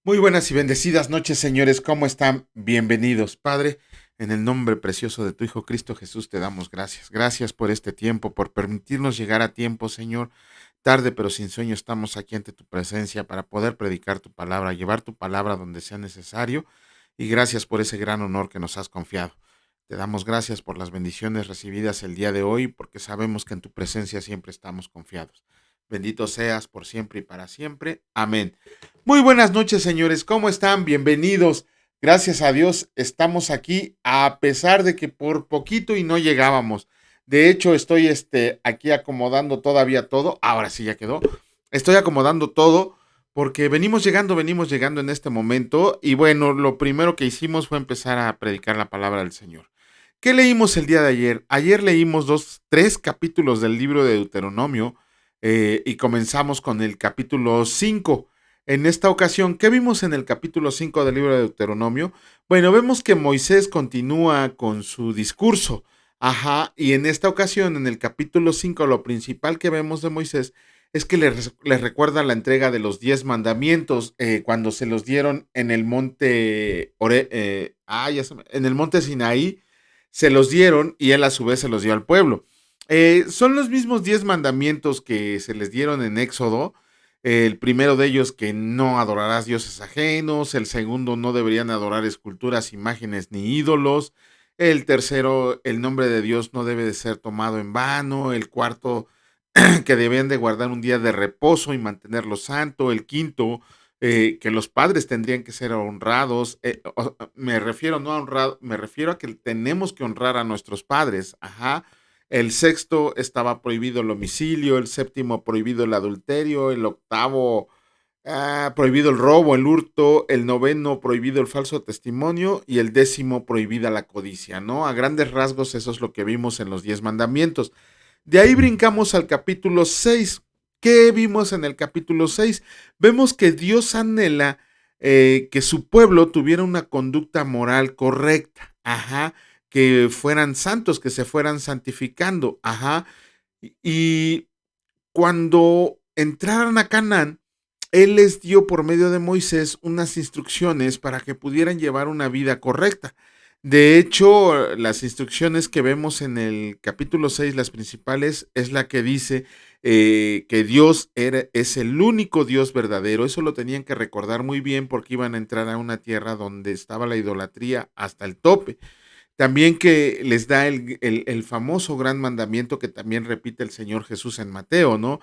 Muy buenas y bendecidas noches, señores. ¿Cómo están? Bienvenidos, Padre. En el nombre precioso de tu Hijo Cristo Jesús te damos gracias. Gracias por este tiempo, por permitirnos llegar a tiempo, Señor. Tarde pero sin sueño estamos aquí ante tu presencia para poder predicar tu palabra, llevar tu palabra donde sea necesario. Y gracias por ese gran honor que nos has confiado. Te damos gracias por las bendiciones recibidas el día de hoy, porque sabemos que en tu presencia siempre estamos confiados. Bendito seas por siempre y para siempre. Amén. Muy buenas noches, señores. ¿Cómo están? Bienvenidos. Gracias a Dios estamos aquí a pesar de que por poquito y no llegábamos. De hecho, estoy aquí acomodando todavía todo. Ahora sí ya quedó. Estoy acomodando todo porque venimos llegando en este momento. Y bueno, lo primero que hicimos fue empezar a predicar la palabra del Señor. ¿Qué leímos el día de ayer? Ayer leímos tres capítulos del libro de Deuteronomio y comenzamos con el capítulo 5. En esta ocasión, ¿qué vimos en el capítulo 5 del libro de Deuteronomio? Bueno, vemos que Moisés continúa con su discurso. Ajá, y en esta ocasión, en el capítulo 5, lo principal que vemos de Moisés es que le recuerda la entrega de los 10 mandamientos cuando se los dieron en el monte en el monte Sinaí, se los dieron y él a su vez se los dio al pueblo. Son los mismos 10 mandamientos que se les dieron en Éxodo. El primero de ellos, que no adorarás dioses ajenos. El segundo, no deberían adorar esculturas, imágenes ni ídolos. El tercero, el nombre de Dios no debe de ser tomado en vano. El cuarto, que debían de guardar un día de reposo y mantenerlo santo. El quinto, que los padres tendrían que ser honrados. Me refiero no a honrado, me refiero a que tenemos que honrar a nuestros padres. Ajá. El sexto estaba prohibido el homicidio, el séptimo prohibido el adulterio, el octavo prohibido el robo, el hurto, el noveno prohibido el falso testimonio y el décimo prohibida la codicia, ¿no? A grandes rasgos eso es lo que vimos en los 10 mandamientos. De ahí brincamos al capítulo 6. ¿Qué vimos en el capítulo 6? Vemos que Dios anhela que su pueblo tuviera una conducta moral correcta, ajá, que fueran santos, que se fueran santificando, ajá, y cuando entraran a Canaán, él les dio por medio de Moisés unas instrucciones para que pudieran llevar una vida correcta. De hecho, las instrucciones que vemos en el capítulo 6, las principales, es la que dice que es el único Dios verdadero. Eso lo tenían que recordar muy bien porque iban a entrar a una tierra donde estaba la idolatría hasta el tope. También que les da el famoso gran mandamiento que también repite el Señor Jesús en Mateo, ¿no?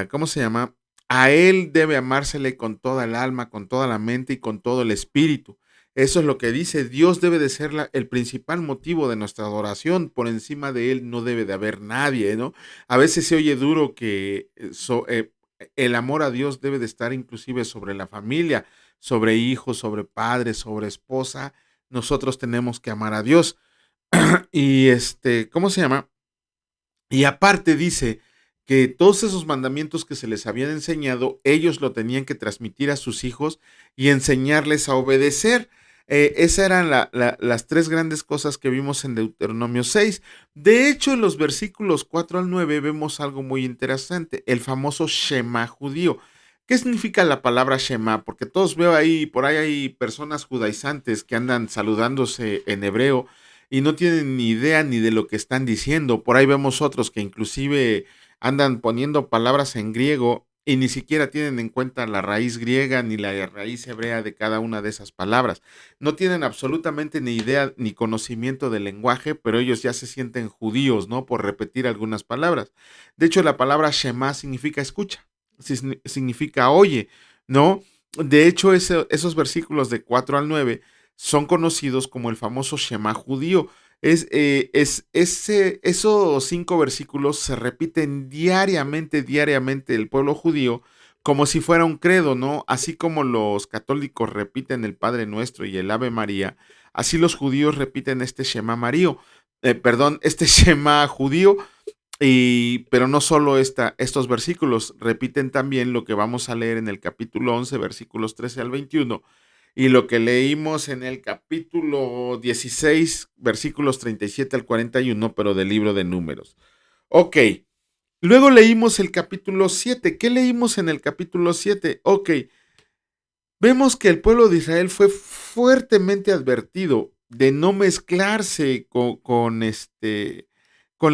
¿Cómo se llama? A Él debe amársele con toda el alma, con toda la mente y con todo el espíritu. Eso es lo que dice. Dios debe de ser el principal motivo de nuestra adoración. Por encima de Él no debe de haber nadie, ¿no? A veces se oye duro que el amor a Dios debe de estar inclusive sobre la familia, sobre hijos, sobre padres, sobre esposa. Nosotros tenemos que amar a Dios. Y ¿cómo se llama? Y aparte dice que todos esos mandamientos que se les habían enseñado, ellos lo tenían que transmitir a sus hijos y enseñarles a obedecer. Esas eran las tres grandes cosas que vimos en Deuteronomio 6. De hecho, en los versículos 4 al 9 vemos algo muy interesante, el famoso Shema judío. ¿Qué significa la palabra Shema? Porque todos veo ahí, por ahí hay personas judaizantes que andan saludándose en hebreo y no tienen ni idea ni de lo que están diciendo. Por ahí vemos otros que inclusive andan poniendo palabras en griego y ni siquiera tienen en cuenta la raíz griega ni la raíz hebrea de cada una de esas palabras. No tienen absolutamente ni idea ni conocimiento del lenguaje, pero ellos ya se sienten judíos, ¿no? Por repetir algunas palabras. De hecho, la palabra Shema significa escucha, significa oye, ¿no? De hecho, esos versículos de 4 al 9 son conocidos como el famoso Shema judío. Esos 5 versículos se repiten diariamente el pueblo judío como si fuera un credo, ¿no? Así como los católicos repiten el Padre Nuestro y el Ave María, así los judíos repiten este Shema María, perdón, este Shema judío, pero no solo estos versículos, repiten también lo que vamos a leer en el capítulo 11, versículos 13 al 21, y lo que leímos en el capítulo 16, versículos 37 al 41, pero del libro de Números. Ok, luego leímos el capítulo 7. ¿Qué leímos en el capítulo 7? Ok, vemos que el pueblo de Israel fue fuertemente advertido de no mezclarse con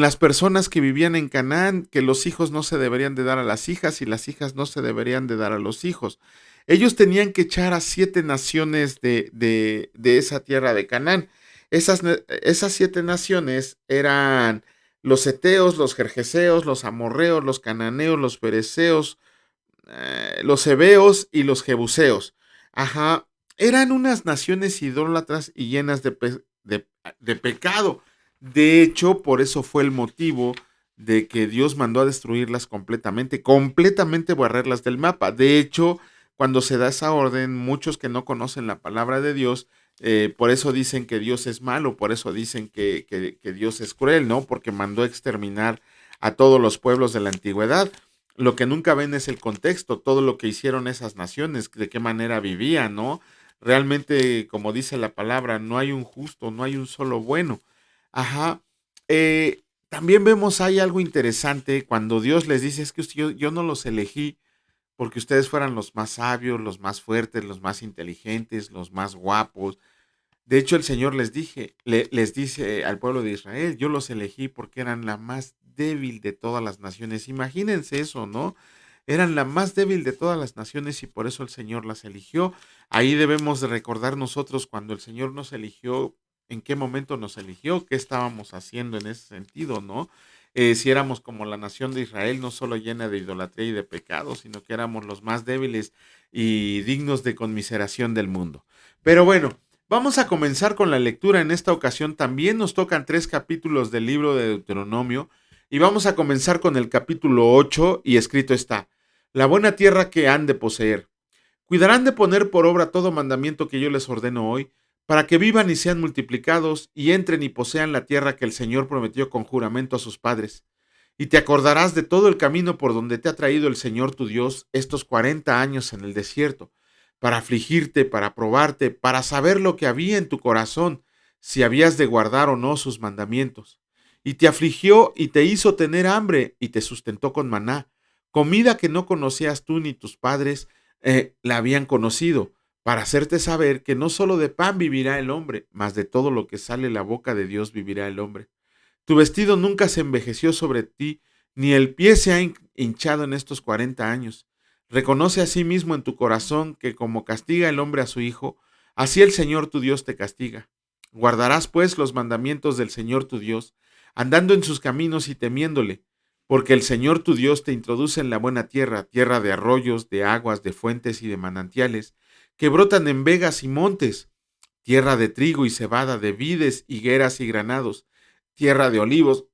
las personas que vivían en Canaán, que los hijos no se deberían de dar a las hijas y las hijas no se deberían de dar a los hijos. Ellos tenían que echar a 7 naciones de esa tierra de Canaán. Esas 7 naciones eran los heteos, los gergeseos, los amorreos, los cananeos, los fereceos, los heveos y los jebuseos. Ajá, eran unas naciones idólatras y llenas de pecado. De hecho, por eso fue el motivo de que Dios mandó a destruirlas completamente, completamente borrarlas del mapa. De hecho, cuando se da esa orden, muchos que no conocen la palabra de Dios, por eso dicen que Dios es malo, por eso dicen que Dios es cruel, ¿no? Porque mandó exterminar a todos los pueblos de la antigüedad. Lo que nunca ven es el contexto, todo lo que hicieron esas naciones, de qué manera vivían, ¿no? Realmente, como dice la palabra, no hay un justo, no hay un solo bueno. Ajá. También vemos, hay algo interesante cuando Dios les dice, es que yo no los elegí porque ustedes fueran los más sabios, los más fuertes, los más inteligentes, los más guapos. De hecho, el Señor les dice al pueblo de Israel, yo los elegí porque eran la más débil de todas las naciones. Imagínense eso, ¿no? Eran la más débil de todas las naciones y por eso el Señor las eligió. Ahí debemos de recordar nosotros cuando el Señor nos eligió, en qué momento nos eligió, qué estábamos haciendo en ese sentido, ¿no? Si éramos como la nación de Israel, no solo llena de idolatría y de pecado, sino que éramos los más débiles y dignos de conmiseración del mundo. Pero bueno, vamos a comenzar con la lectura. En esta ocasión también nos tocan 3 capítulos del libro de Deuteronomio y vamos a comenzar con el capítulo 8 y escrito está, la buena tierra que han de poseer. Cuidarán de poner por obra todo mandamiento que yo les ordeno hoy, para que vivan y sean multiplicados y entren y posean la tierra que el Señor prometió con juramento a sus padres. Y te acordarás de todo el camino por donde te ha traído el Señor tu Dios estos 40 años en el desierto, para afligirte, para probarte, para saber lo que había en tu corazón, si habías de guardar o no sus mandamientos. Y te afligió y te hizo tener hambre y te sustentó con maná, comida que no conocías tú ni tus padres la habían conocido, para hacerte saber que no solo de pan vivirá el hombre, mas de todo lo que sale la boca de Dios vivirá el hombre. Tu vestido nunca se envejeció sobre ti, ni el pie se ha hinchado en estos 40 años. Reconoce a sí mismo en tu corazón que como castiga el hombre a su hijo, así el Señor tu Dios te castiga. Guardarás pues los mandamientos del Señor tu Dios, andando en sus caminos y temiéndole, porque el Señor tu Dios te introduce en la buena tierra, tierra de arroyos, de aguas, de fuentes y de manantiales, que brotan en vegas y montes, tierra de trigo y cebada, de vides, higueras y granados, tierra de olivos,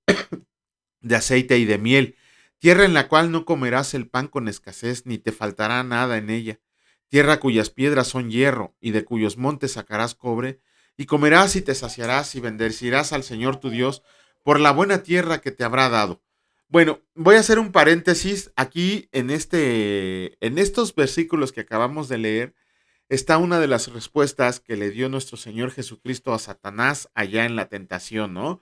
de aceite y de miel, tierra en la cual no comerás el pan con escasez, ni te faltará nada en ella, tierra cuyas piedras son hierro, y de cuyos montes sacarás cobre, y comerás y te saciarás y bendecirás al Señor tu Dios por la buena tierra que te habrá dado. Bueno, voy a hacer un paréntesis aquí en estos versículos que acabamos de leer. Está una de las respuestas que le dio nuestro Señor Jesucristo a Satanás allá en la tentación, ¿no?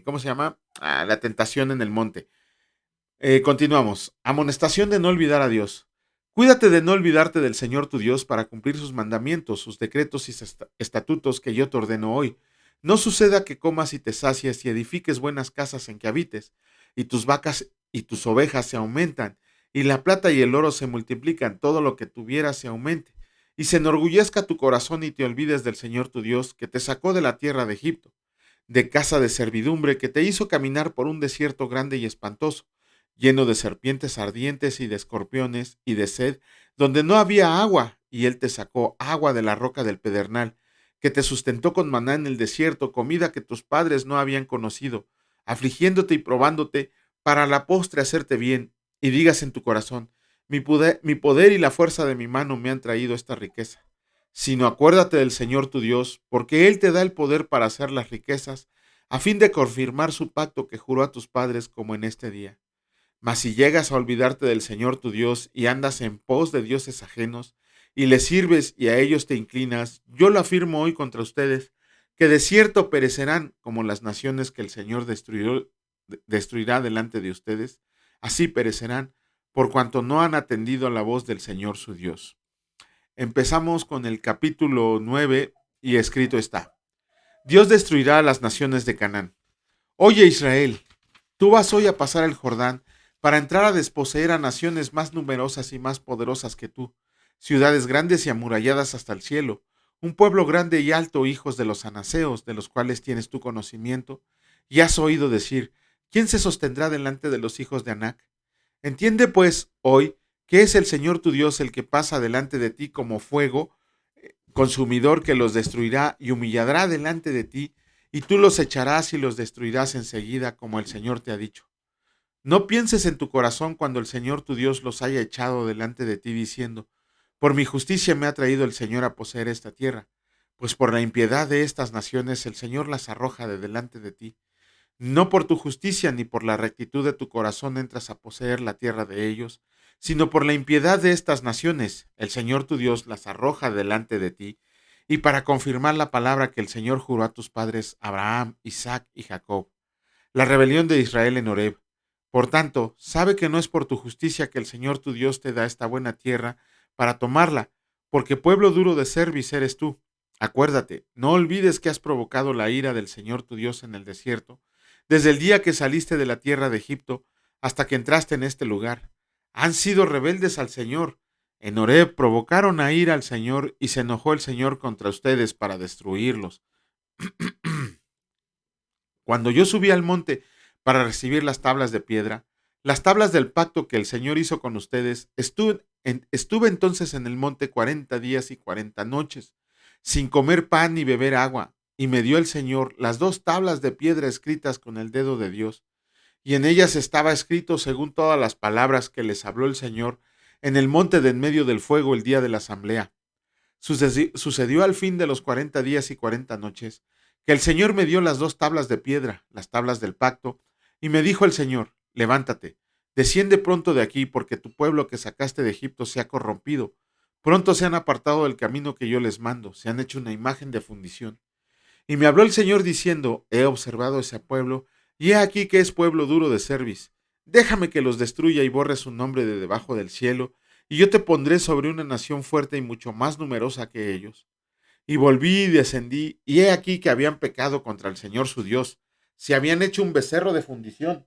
¿Cómo se llama? La tentación en el monte. Continuamos. Amonestación de no olvidar a Dios. Cuídate de no olvidarte del Señor tu Dios para cumplir sus mandamientos, sus decretos y estatutos que yo te ordeno hoy. No suceda que comas y te sacies y edifiques buenas casas en que habites, y tus vacas y tus ovejas se aumentan, y la plata y el oro se multiplican, todo lo que tuvieras se aumente, y se enorgullezca tu corazón y te olvides del Señor tu Dios, que te sacó de la tierra de Egipto, de casa de servidumbre, que te hizo caminar por un desierto grande y espantoso, lleno de serpientes ardientes y de escorpiones y de sed, donde no había agua, y él te sacó agua de la roca del pedernal, que te sustentó con maná en el desierto, comida que tus padres no habían conocido, afligiéndote y probándote, para la postre hacerte bien, y digas en tu corazón, mi poder y la fuerza de mi mano me han traído esta riqueza. Sino acuérdate del Señor tu Dios, porque Él te da el poder para hacer las riquezas, a fin de confirmar su pacto que juró a tus padres como en este día. Mas si llegas a olvidarte del Señor tu Dios y andas en pos de dioses ajenos, y les sirves y a ellos te inclinas, yo lo afirmo hoy contra ustedes, que de cierto perecerán como las naciones que el Señor destruirá delante de ustedes, así perecerán, por cuanto no han atendido a la voz del Señor su Dios. Empezamos con el capítulo 9 y escrito está: Dios destruirá a las naciones de Canaán. Oye Israel, tú vas hoy a pasar el Jordán para entrar a desposeer a naciones más numerosas y más poderosas que tú, ciudades grandes y amuralladas hasta el cielo, un pueblo grande y alto, hijos de los anaseos, de los cuales tienes tu conocimiento, y has oído decir: ¿quién se sostendrá delante de los hijos de Anac? Entiende pues hoy que es el Señor tu Dios el que pasa delante de ti como fuego consumidor, que los destruirá y humillará delante de ti, y tú los echarás y los destruirás enseguida, como el Señor te ha dicho. No pienses en tu corazón cuando el Señor tu Dios los haya echado delante de ti, diciendo: por mi justicia me ha traído el Señor a poseer esta tierra, pues por la impiedad de estas naciones el Señor las arroja de delante de ti. No por tu justicia ni por la rectitud de tu corazón entras a poseer la tierra de ellos, sino por la impiedad de estas naciones el Señor tu Dios las arroja delante de ti, y para confirmar la palabra que el Señor juró a tus padres Abraham, Isaac y Jacob, la rebelión de Israel en Horeb. Por tanto, sabe que no es por tu justicia que el Señor tu Dios te da esta buena tierra para tomarla, porque pueblo duro de cerviz eres tú. Acuérdate, no olvides que has provocado la ira del Señor tu Dios en el desierto, desde el día que saliste de la tierra de Egipto hasta que entraste en este lugar. Han sido rebeldes al Señor. En Horeb provocaron a ira al Señor, y se enojó el Señor contra ustedes para destruirlos. Cuando yo subí al monte para recibir las tablas de piedra, las tablas del pacto que el Señor hizo con ustedes, estuve entonces en el monte 40 días y 40 noches, sin comer pan ni beber agua, y me dio el Señor las dos tablas de piedra escritas con el dedo de Dios, y en ellas estaba escrito según todas las palabras que les habló el Señor en el monte de en medio del fuego el día de la asamblea. Sucedió al fin de los 40 días y 40 noches que el Señor me dio las dos tablas de piedra, las tablas del pacto, y me dijo el Señor: levántate, desciende pronto de aquí, porque tu pueblo que sacaste de Egipto se ha corrompido. Pronto se han apartado del camino que yo les mando, se han hecho una imagen de fundición. Y me habló el Señor diciendo: he observado ese pueblo, y he aquí que es pueblo duro de cerviz. Déjame que los destruya y borre su nombre de debajo del cielo, y yo te pondré sobre una nación fuerte y mucho más numerosa que ellos. Y volví y descendí, y he aquí que habían pecado contra el Señor su Dios, se habían hecho un becerro de fundición,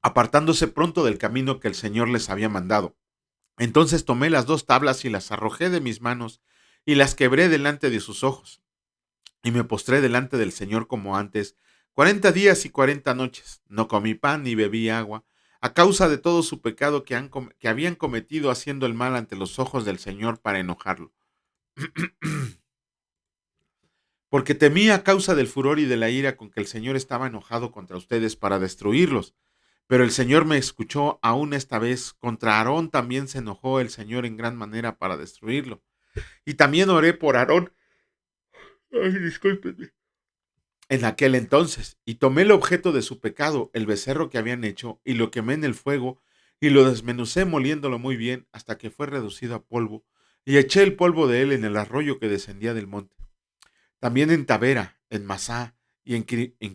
apartándose pronto del camino que el Señor les había mandado. Entonces tomé las dos tablas y las arrojé de mis manos, y las quebré delante de sus ojos. Y me postré delante del Señor como antes, 40 días y 40 noches. No comí pan ni bebí agua, a causa de todo su pecado que habían cometido haciendo el mal ante los ojos del Señor para enojarlo. Porque temí a causa del furor y de la ira con que el Señor estaba enojado contra ustedes para destruirlos. Pero el Señor me escuchó aún esta vez. Contra Aarón también se enojó el Señor en gran manera para destruirlo. Y también oré por Aarón. Ay, discúlpenme. En aquel entonces, y tomé el objeto de su pecado, el becerro que habían hecho, y lo quemé en el fuego, y lo desmenucé moliéndolo muy bien, hasta que fue reducido a polvo, y eché el polvo de él en el arroyo que descendía del monte. También en Tavera, en Masá y en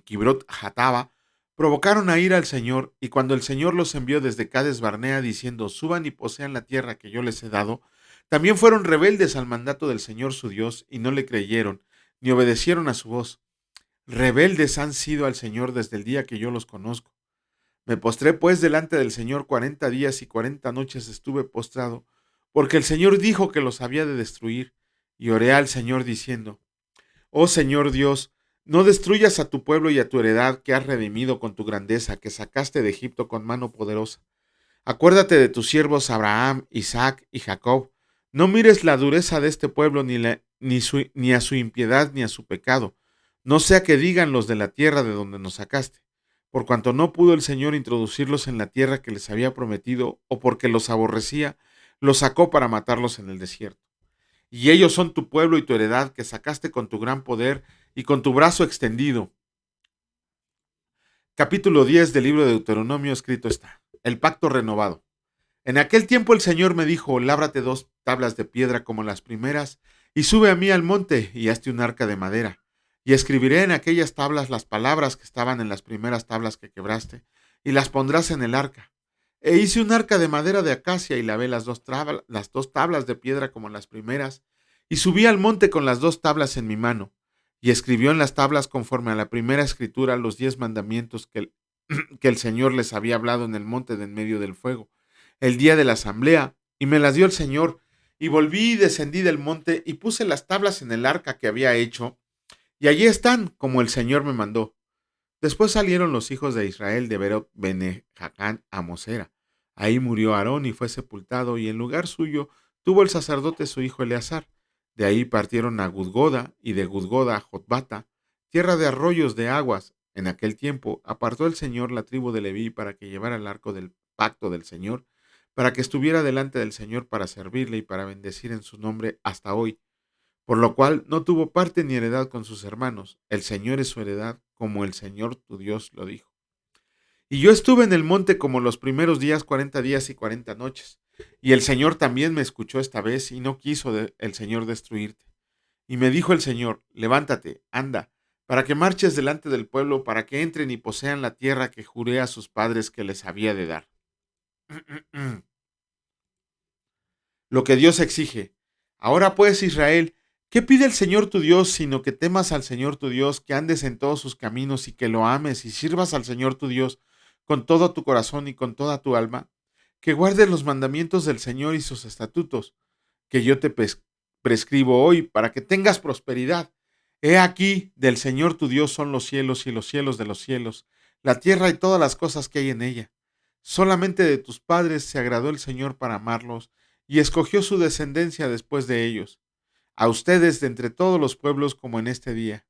Kibrot Jataba provocaron a ira al Señor, y cuando el Señor los envió desde Cades Barnea diciendo: suban y posean la tierra que yo les he dado, también fueron rebeldes al mandato del Señor su Dios, y no le creyeron, ni obedecieron a su voz. Rebeldes han sido al Señor desde el día que yo los conozco. Me postré pues delante del Señor 40 días y 40 noches estuve postrado, porque el Señor dijo que los había de destruir, y oré al Señor diciendo: oh Señor Dios, no destruyas a tu pueblo y a tu heredad que has redimido con tu grandeza, que sacaste de Egipto con mano poderosa. Acuérdate de tus siervos Abraham, Isaac y Jacob. No mires la dureza de este pueblo, ni a su impiedad, ni a su pecado. No sea que digan los de la tierra de donde nos sacaste. Por cuanto no pudo el Señor introducirlos en la tierra que les había prometido, o porque los aborrecía, los sacó para matarlos en el desierto. Y ellos son tu pueblo y tu heredad, que sacaste con tu gran poder y con tu brazo extendido. Capítulo 10 del libro de Deuteronomio escrito está: el pacto renovado. En aquel tiempo el Señor me dijo: lábrate dos tablas de piedra como las primeras, y sube a mí al monte, y hazte un arca de madera. Y escribiré en aquellas tablas las palabras que estaban en las primeras tablas que quebraste, y las pondrás en el arca. E hice un arca de madera de acacia y lavé las dos tablas de piedra como las primeras, y subí al monte con las dos tablas en mi mano, y escribió en las tablas conforme a la primera escritura los 10 mandamientos que el Señor les había hablado en el monte de en medio del fuego, el día de la asamblea, y me las dio el Señor, y volví y descendí del monte, y puse las tablas en el arca que había hecho, y allí están, como el Señor me mandó. Después salieron los hijos de Israel de Berot Benejacán a Mosera. Ahí murió Aarón y fue sepultado, y en lugar suyo tuvo el sacerdote su hijo Eleazar. De ahí partieron a Gudgoda, y de Gudgoda a Jotbata, tierra de arroyos de aguas. En aquel tiempo apartó el Señor la tribu de Leví para que llevara el arco del pacto del Señor, para que estuviera delante del Señor para servirle y para bendecir en su nombre hasta hoy, por lo cual no tuvo parte ni heredad con sus hermanos. El Señor es su heredad, como el Señor tu Dios lo dijo. Y yo estuve en el monte como los primeros días, 40 días y 40 noches. Y el Señor también me escuchó esta vez, y no quiso el Señor destruirte. Y me dijo el Señor: levántate, anda, para que marches delante del pueblo, para que entren y posean la tierra que juré a sus padres que les había de dar. Lo que Dios exige. Ahora pues, Israel, ¿qué pide el Señor tu Dios sino que temas al Señor tu Dios, que andes en todos sus caminos y que lo ames y sirvas al Señor tu Dios con todo tu corazón y con toda tu alma? Que guardes los mandamientos del Señor y sus estatutos, que yo te prescribo hoy, para que tengas prosperidad. He aquí, del Señor tu Dios son los cielos y los cielos de los cielos, la tierra y todas las cosas que hay en ella. Solamente de tus padres se agradó el Señor para amarlos, y escogió su descendencia después de ellos, a ustedes de entre todos los pueblos como en este día.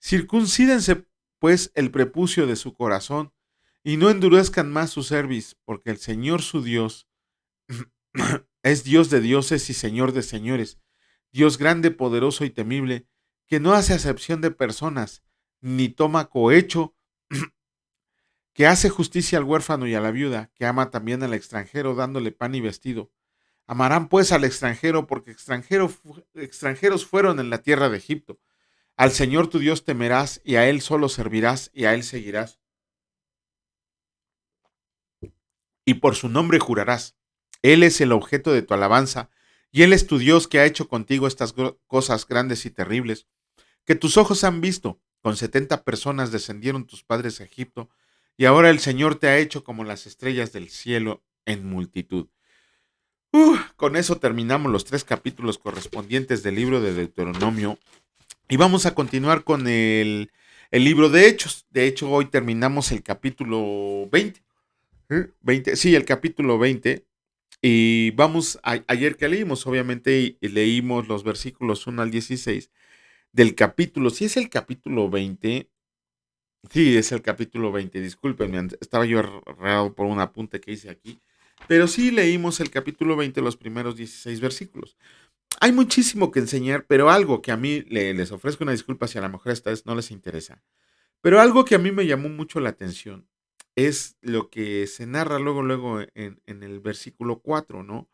Circuncídense pues el prepucio de su corazón, y no endurezcan más su cerviz, porque el Señor su Dios es Dios de dioses y Señor de señores, Dios grande, poderoso y temible, que no hace acepción de personas, ni toma cohecho, que hace justicia al huérfano y a la viuda, que ama también al extranjero dándole pan y vestido. Amarán pues al extranjero, porque extranjeros fueron en la tierra de Egipto. Al Señor tu Dios temerás, y a Él solo servirás, y a Él seguirás. Y por su nombre jurarás. Él es el objeto de tu alabanza, y Él es tu Dios que ha hecho contigo estas cosas grandes y terribles, que tus ojos han visto. Con 70 personas descendieron tus padres a Egipto, y ahora el Señor te ha hecho como las estrellas del cielo en multitud. Con eso terminamos los 3 capítulos correspondientes del libro de Deuteronomio, y vamos a continuar con el libro de Hechos. De hecho, hoy terminamos el capítulo 20. Sí, el capítulo 20. Y ayer que leímos, obviamente, y leímos los versículos 1 al 16 del capítulo. Sí, es el capítulo 20. Sí, es el capítulo 20. Discúlpenme, estaba yo errado por un apunte que hice aquí. Pero sí leímos el capítulo 20, los primeros 16 versículos. Hay muchísimo que enseñar, pero algo que a mí les ofrezco una disculpa si a lo mejor esta vez no les interesa. Pero algo que a mí me llamó mucho la atención es lo que se narra luego en el versículo 4, ¿no?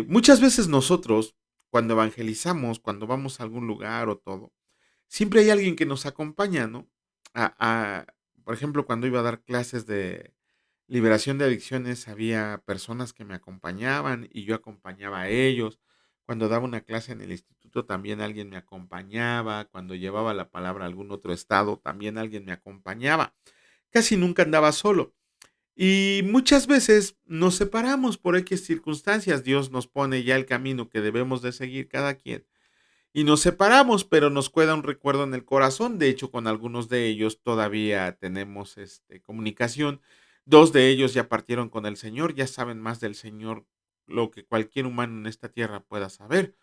Muchas veces nosotros, cuando evangelizamos, cuando vamos a algún lugar o todo, siempre hay alguien que nos acompaña, ¿no? A, a- por ejemplo, cuando iba a dar clases de liberación de adicciones, había personas que me acompañaban y yo acompañaba a ellos. Cuando daba una clase en el instituto, también alguien me acompañaba. Cuando llevaba la palabra a algún otro estado, también alguien me acompañaba. Casi nunca andaba solo. Y muchas veces nos separamos por X circunstancias. Dios nos pone ya el camino que debemos de seguir cada quien y nos separamos, pero nos queda un recuerdo en el corazón. De hecho, con algunos de ellos todavía tenemos comunicación. Dos de ellos ya partieron con el Señor, ya saben más del Señor lo que cualquier humano en esta tierra pueda saber.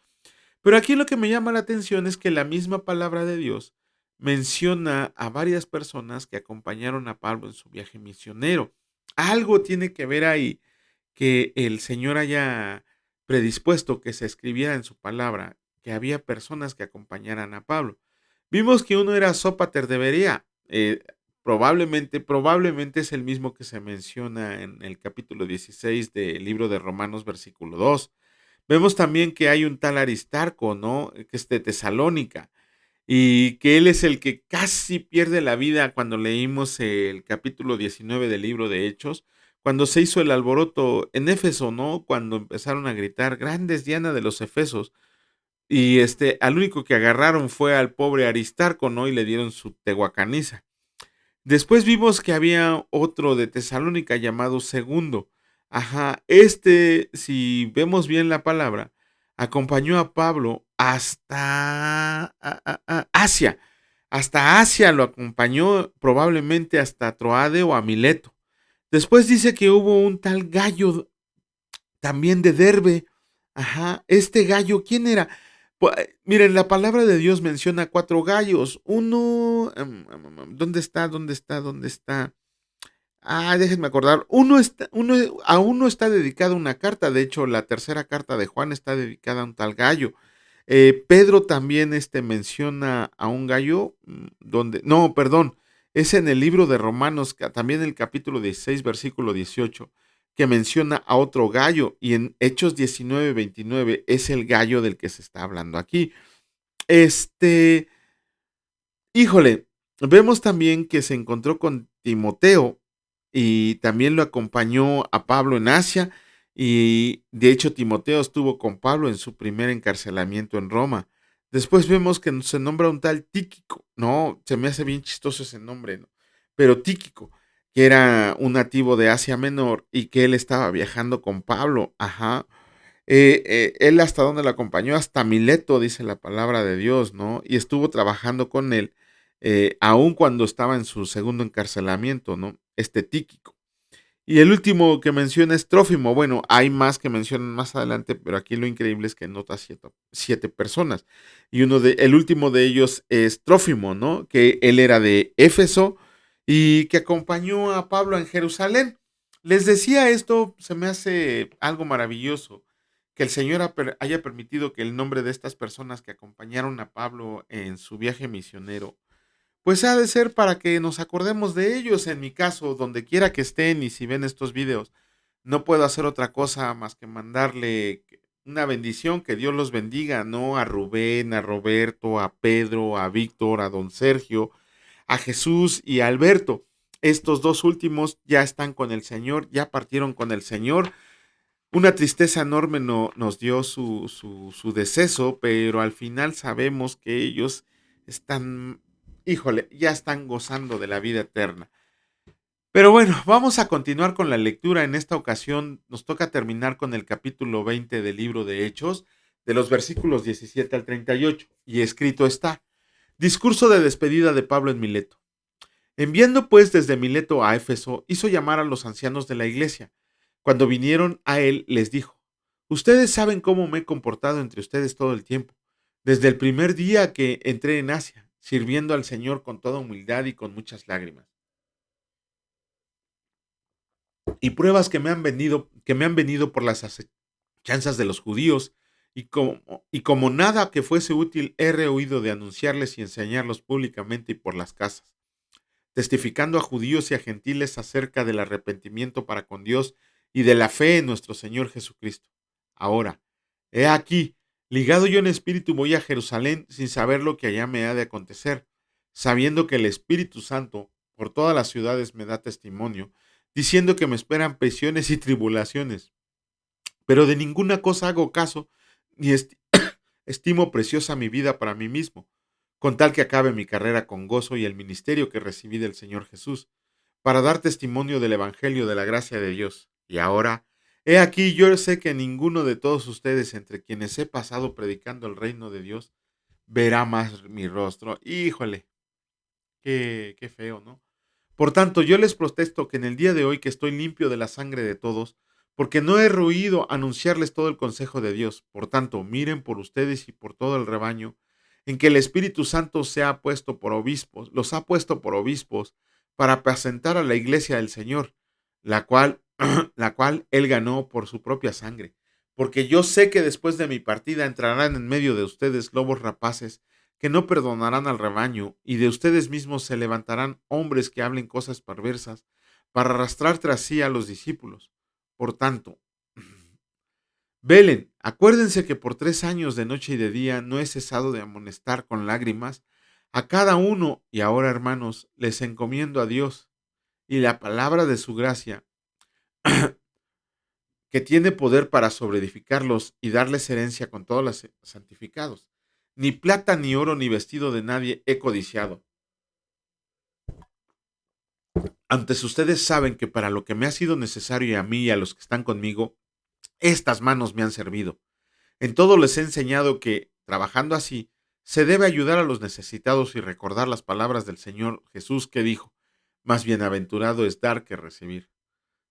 Pero aquí lo que me llama la atención es que la misma palabra de Dios menciona a varias personas que acompañaron a Pablo en su viaje misionero. Algo tiene que ver ahí que el Señor haya predispuesto que se escribiera en su palabra que había personas que acompañaran a Pablo. Vimos que uno era Sópater de Berea. Probablemente es el mismo que se menciona en el capítulo 16 del libro de Romanos, versículo 2. Vemos también que hay un tal Aristarco, ¿no? Que es de Tesalónica, y que él es el que casi pierde la vida cuando leímos el capítulo 19 del libro de Hechos, cuando se hizo el alboroto en Éfeso, ¿no? Cuando empezaron a gritar, grande es Diana de los Efesos. Y al único que agarraron fue al pobre Aristarco, ¿no? Y le dieron su tehuacaniza. Después vimos que había otro de Tesalónica llamado Segundo. Ajá, si vemos bien la palabra, acompañó a Pablo hasta Asia. Hasta Asia lo acompañó, probablemente hasta Troade o a Mileto. Después dice que hubo un tal Gallo también de Derbe. Ajá, este gallo, ¿quién era? Miren, la palabra de Dios menciona 4 gallos. Uno, ¿dónde está? ¿Dónde está? ¿Dónde está? Déjenme acordar. A uno está dedicada una carta. De hecho, la tercera carta de Juan está dedicada a un tal gallo. Pedro también menciona a un gallo, no, perdón, es en el libro de Romanos, también el capítulo 16, versículo 18, que menciona a otro gallo, y en Hechos 19, 29 es el gallo del que se está hablando aquí. Híjole, vemos también que se encontró con Timoteo y también lo acompañó a Pablo en Asia, y de hecho Timoteo estuvo con Pablo en su primer encarcelamiento en Roma. Después vemos que se nombra un tal Tíquico, no, se me hace bien chistoso ese nombre, ¿no? Pero Tíquico, que era un nativo de Asia Menor y que él estaba viajando con Pablo, ajá. Él hasta donde lo acompañó, hasta Mileto, dice la palabra de Dios, ¿no? Y estuvo trabajando con él, aun cuando estaba en su segundo encarcelamiento, ¿no? Tíquico. Y el último que menciona es Trófimo. Bueno, hay más que mencionan más adelante, pero aquí lo increíble es que nota 7 personas. Y el último de ellos es Trófimo, ¿no? Que él era de Éfeso y que acompañó a Pablo en Jerusalén. Les decía esto, se me hace algo maravilloso, que el Señor haya permitido que el nombre de estas personas que acompañaron a Pablo en su viaje misionero pues ha de ser para que nos acordemos de ellos. En mi caso, donde quiera que estén y si ven estos videos, no puedo hacer otra cosa más que mandarle una bendición, que Dios los bendiga, ¿no? A Rubén, a Roberto, a Pedro, a Víctor, a don Sergio, a Jesús y a Alberto. Estos dos últimos ya están con el Señor, ya partieron con el Señor. Una tristeza enorme nos dio su deceso, pero al final sabemos que ellos están, híjole, ya están gozando de la vida eterna. Pero bueno, vamos a continuar con la lectura. En esta ocasión nos toca terminar con el capítulo 20 del libro de Hechos, de los versículos 17 al 38. Y escrito está: discurso de despedida de Pablo en Mileto. Enviando pues desde Mileto a Éfeso, hizo llamar a los ancianos de la iglesia. Cuando vinieron a él, les dijo: ustedes saben cómo me he comportado entre ustedes todo el tiempo, desde el primer día que entré en Asia, sirviendo al Señor con toda humildad y con muchas lágrimas. Y pruebas que me han venido por las acechanzas de los judíos, y como nada que fuese útil he rehuido de anunciarles y enseñarlos públicamente y por las casas, testificando a judíos y a gentiles acerca del arrepentimiento para con Dios y de la fe en nuestro Señor Jesucristo. Ahora, he aquí, ligado yo en espíritu voy a Jerusalén sin saber lo que allá me ha de acontecer, sabiendo que el Espíritu Santo por todas las ciudades me da testimonio, diciendo que me esperan prisiones y tribulaciones. Pero de ninguna cosa hago caso, ni estimo preciosa mi vida para mí mismo, con tal que acabe mi carrera con gozo y el ministerio que recibí del Señor Jesús, para dar testimonio del Evangelio de la gracia de Dios. Y ahora, he aquí, yo sé que ninguno de todos ustedes, entre quienes he pasado predicando el reino de Dios, verá más mi rostro. Híjole, qué feo, ¿no? Por tanto, yo les protesto que en el día de hoy que estoy limpio de la sangre de todos, porque no he ruido anunciarles todo el consejo de Dios. Por tanto, miren por ustedes y por todo el rebaño, en que el Espíritu Santo se ha puesto por obispos, los ha puesto por obispos, para apacentar a la iglesia del Señor, la cual, la cual él ganó por su propia sangre. Porque yo sé que después de mi partida entrarán en medio de ustedes lobos rapaces, que no perdonarán al rebaño, y de ustedes mismos se levantarán hombres que hablen cosas perversas para arrastrar tras sí a los discípulos. Por tanto, velen, acuérdense que por 3 años de noche y de día no he cesado de amonestar con lágrimas a cada uno, y ahora, hermanos, les encomiendo a Dios y la palabra de su gracia, que tiene poder para sobreedificarlos y darles herencia con todos los santificados. Ni plata, ni oro, ni vestido de nadie he codiciado. Antes ustedes saben que para lo que me ha sido necesario y a mí y a los que están conmigo, estas manos me han servido. En todo les he enseñado que, trabajando así, se debe ayudar a los necesitados y recordar las palabras del Señor Jesús que dijo, más bienaventurado es dar que recibir.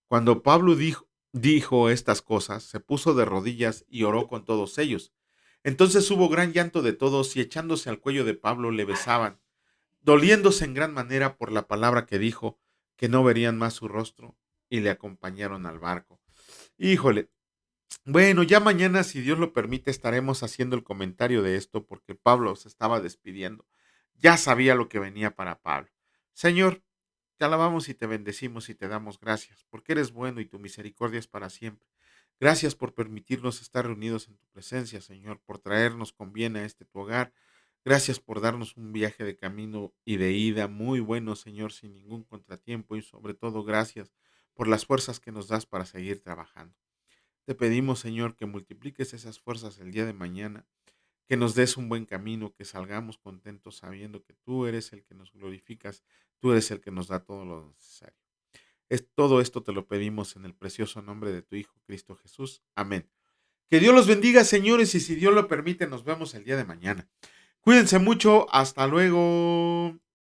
Cuando Pablo dijo estas cosas, se puso de rodillas y oró con todos ellos. Entonces hubo gran llanto de todos y echándose al cuello de Pablo le besaban, doliéndose en gran manera por la palabra que dijo, que no verían más su rostro, y le acompañaron al barco. Híjole, bueno, ya mañana, si Dios lo permite, estaremos haciendo el comentario de esto porque Pablo se estaba despidiendo. Ya sabía lo que venía para Pablo. Señor, te alabamos y te bendecimos y te damos gracias, porque eres bueno y tu misericordia es para siempre. Gracias por permitirnos estar reunidos en tu presencia, Señor, por traernos con bien a este tu hogar. Gracias por darnos un viaje de camino y de ida muy bueno, Señor, sin ningún contratiempo y sobre todo gracias por las fuerzas que nos das para seguir trabajando. Te pedimos, Señor, que multipliques esas fuerzas el día de mañana, que nos des un buen camino, que salgamos contentos sabiendo que tú eres el que nos glorificas, tú eres el que nos da todo lo necesario. Todo esto te lo pedimos en el precioso nombre de tu Hijo Cristo Jesús. Amén. Que Dios los bendiga, señores, y si Dios lo permite, nos vemos el día de mañana. Cuídense mucho. Hasta luego.